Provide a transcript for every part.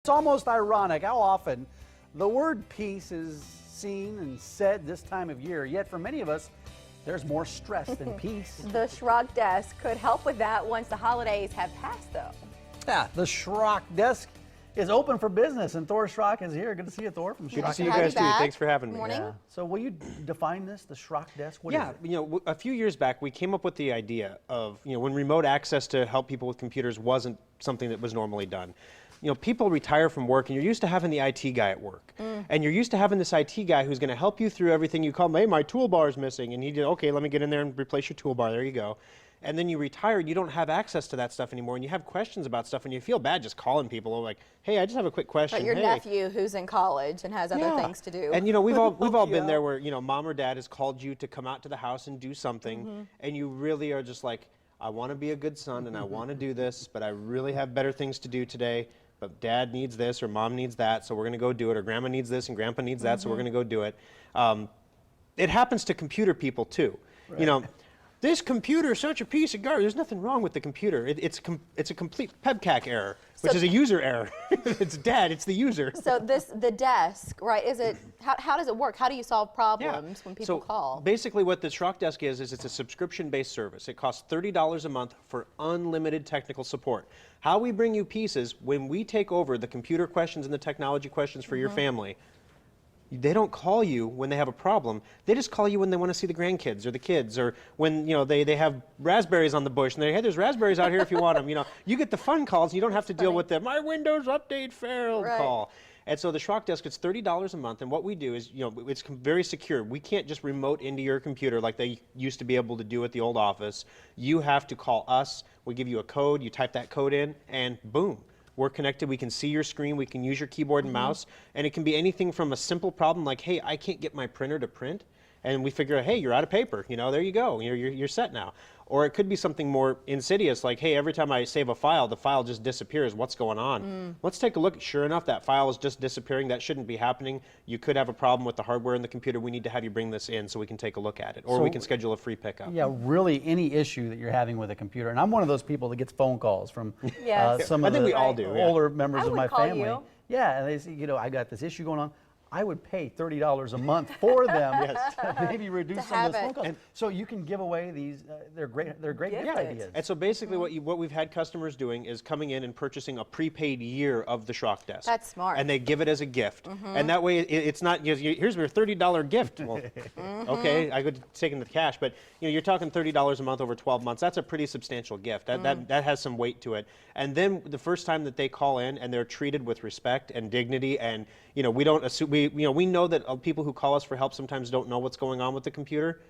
It's almost ironic how often the word peace is seen and said this time of year, yet for many of us, there's more stress than peace. The Schrock Desk could help with that once the holidays have passed, though. Yeah, the Schrock Desk is open for business, and Thor Schrock is here. Good to see you, Thor, from Schrock. Good to see you guys, too. Thanks for having me. Morning. Yeah. So will you define this, the Schrock Desk? What is it? You know, a few years back, we came up with the idea of, when remote access to help people with computers wasn't something that was normally done. People retire from work, and you're used to having the IT guy at work. And you're used to having this IT guy who's going to help you through everything you call, hey, my toolbar is missing. And he did, okay, let me get in there and replace your toolbar. There you go. And then you retire, you don't have access to that stuff anymore, and you have questions about stuff, and you feel bad just calling people like, hey, I just have a quick question. But your hey. nephew who's in college and has other things to do. And we've all been there where, mom or dad has called you to come out to the house and do something, and you really are just like, I want to be a good son, and I want to do this, but I really have better things to do today. But dad needs this or mom needs that, so we're going to go do it, or grandma needs this and grandpa needs that, so we're going to go do it. It happens to computer people too. Right. This computer is such a piece of garbage. There's nothing wrong with the computer. It's a complete PEBCAC error, which is a user error. It's dad, it's the user. So the desk, right, how does it work? How do you solve problems when people call? Basically what the Schrock Desk is it's a subscription-based service. It costs $30 a month for unlimited technical support. How we bring you pieces, when we take over the computer questions and the technology questions for your family, they don't call you when they have a problem. They just call you when they want to see the grandkids or the kids, or when they have raspberries on the bush and they, hey, there's raspberries out here if you want them. You get the fun calls. And you don't have to deal with the my Windows update failed call. And so the Schrock Desk, it's $30 a month, and what we do is, it's very secure. We can't just remote into your computer like they used to be able to do at the old office. You have to call us. We give you a code. You type that code in, and boom. We're connected, we can see your screen, we can use your keyboard and mouse, and it can be anything from a simple problem like, hey, I can't get my printer to print, and we figure, hey, you're out of paper, there you go, you're set now. Or it could be something more insidious like, hey, every time I save a file, the file just disappears, what's going on? Let's take a look. Sure enough, that file is just disappearing. That shouldn't be happening. You could have a problem with the hardware in the computer. We need to have you bring this in so we can take a look at it, or we can schedule a free pickup. Yeah, really any issue that you're having with a computer, and I'm one of those people that gets phone calls from some of we all do, older members of my family. You. Yeah, and they say, I got this issue going on. I would pay $30 a month for them to maybe reduce some of those phone calls. And so you can give away these, they're great gift ideas. And so basically what we've had customers doing is coming in and purchasing a prepaid year of the Schrock Desk. That's smart. And they give it as a gift. And that way it's not, here's your $30 gift. Well, okay, I could take in the cash, but you're talking $30 a month over 12 months. That's a pretty substantial gift. That has some weight to it. And then the first time that they call in and they're treated with respect and dignity, and we don't assume, we know that people who call us for help sometimes don't know what's going on with the computer,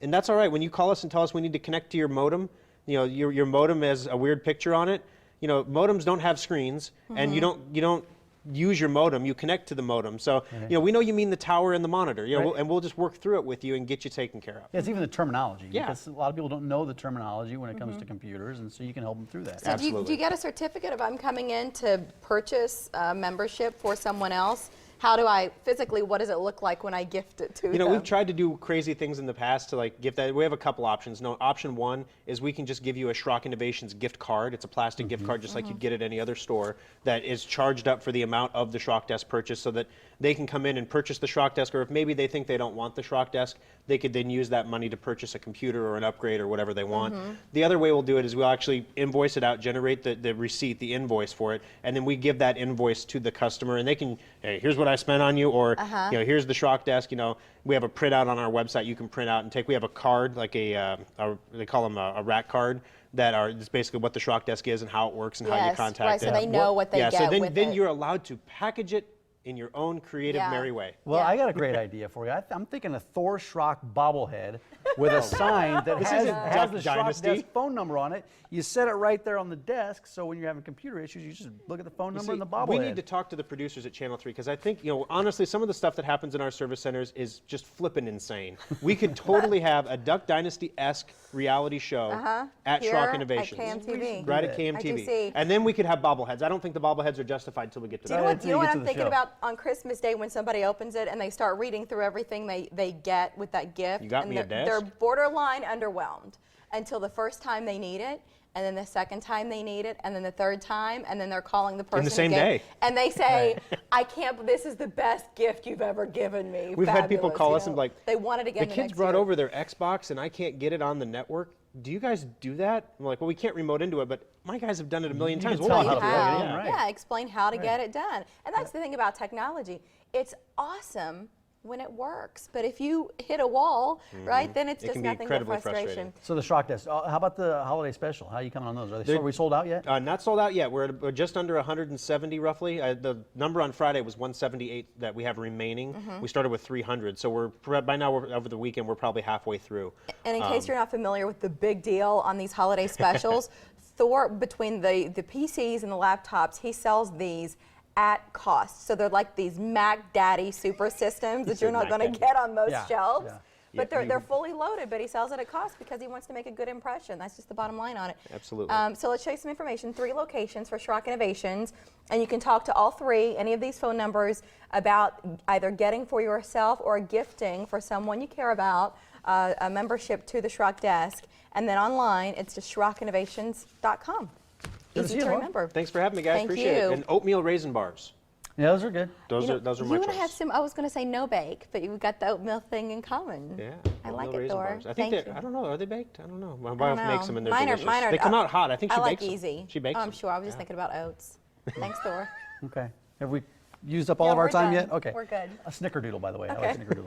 and that's all right. When you call us and tell us we need to connect to your modem, your modem has a weird picture on it. Modems don't have screens, and you don't use your modem. You connect to the modem. So we know you mean the tower and the monitor. And we'll just work through it with you and get you taken care of. Yeah, it's even the terminology. Yeah. Because a lot of people don't know the terminology when it comes to computers, and so you can help them through that. So do you get a certificate if I'm coming in to purchase a membership for someone else? How do I physically, what does it look like when I gift it to them? We've tried to do crazy things in the past to gift that. We have a couple options. Option one is we can just give you a Schrock Innovations gift card. It's a plastic gift card just like you'd get at any other store that is charged up for the amount of the Schrock Desk purchase, so that they can come in and purchase the Schrock Desk, or if maybe they think they don't want the Schrock Desk, they could then use that money to purchase a computer or an upgrade or whatever they want. The other way we'll do it is we'll actually invoice it out, generate the receipt, the invoice for it, and then we give that invoice to the customer, and they can, hey, here's what I spent on you, or here's the Schrock Desk. We have a printout on our website you can print out and take. We have a card, like they call them a rack card, it's basically what the Schrock Desk is and how it works and how you contact it. So they know what they get so with then it. You're allowed to package it in your own creative, merry way. Well, I got a great idea for you. I'm thinking a Thor Schrock bobblehead with a sign that has the Schrock Desk phone number on it. You set it right there on the desk, so when you're having computer issues, you just look at the phone number and the bobblehead. We need to talk to the producers at Channel 3, because I think, honestly, some of the stuff that happens in our service centers is just flippin' insane. We could totally have a Duck Dynasty-esque reality show at Schrock Innovations. At KMTV. Right at KMTV. And then we could have bobbleheads. I don't think the bobbleheads are justified until we get to that. You know what I'm thinking about on Christmas Day when somebody opens it and they start reading through everything they get with that gift? You got me a desk? They're borderline underwhelmed until the first time they need it. and then the second time they need it, and then the third time, and then they're calling the person the same again, day. and they say, "I can't. This is the best gift you've ever given me." We've had people Fabulous, call you us and know? be like, they want it again. the kids next brought year. over their Xbox and I can't get it on the network. Do you guys do that? I'm like, well, we can't remote into it, but my guys have done it a million times. can We'll tell leave how it to for plug you. it in, right. Yeah, explain how to get it done. And that's the thing about technology. It's awesome when it works, but if you hit a wall, right, then it's It just can be nothing but incredibly frustration. frustrating. So the Schrock Desk. How about the holiday special? How are you coming on those? Are we sold out yet? Not sold out yet. We're at just under 170 roughly. The number on Friday was 178 that we have remaining. We started with 300, so by now over the weekend we're probably halfway through. And in case you're not familiar with the big deal on these holiday specials, Thor, between the PCs and the laptops, he sells these at cost. So they're like these Mac Daddy super systems that you're not Mac going to Daddy. get on most Yeah, shelves. yeah. But Yeah, they're fully loaded, but he sells it at cost because he wants to make a good impression. That's just the bottom line on it. Absolutely. So let's show you some information. 3 locations for Schrock Innovations, and you can talk to all 3, any of these phone numbers, about either getting for yourself or gifting for someone you care about a membership to the Schrock Desk. And then online, it's just SchrockInnovations.com. Good to Easy see you, to Thor. remember. Thanks for having me, guys. Thank Appreciate you. it. And oatmeal raisin bars. Yeah, those are good. Those are my You and I choice. have some. I was going to say no bake, but you've got the oatmeal thing in common. Yeah, I like oatmeal it, raisin Thor. bars. I Thank think you. I don't know. Are they baked? I don't know. My I wife don't makes know. them and they're Mine delicious. are, They come out hot. I think she I like bakes them. easy. She bakes I'm them. sure. I was just thinking about oats. Thanks, Thor. Okay. Have we used up all Yeah, of our we're time done. yet? Okay. We're good. A snickerdoodle, by the way. I Okay. like snickerdoodle.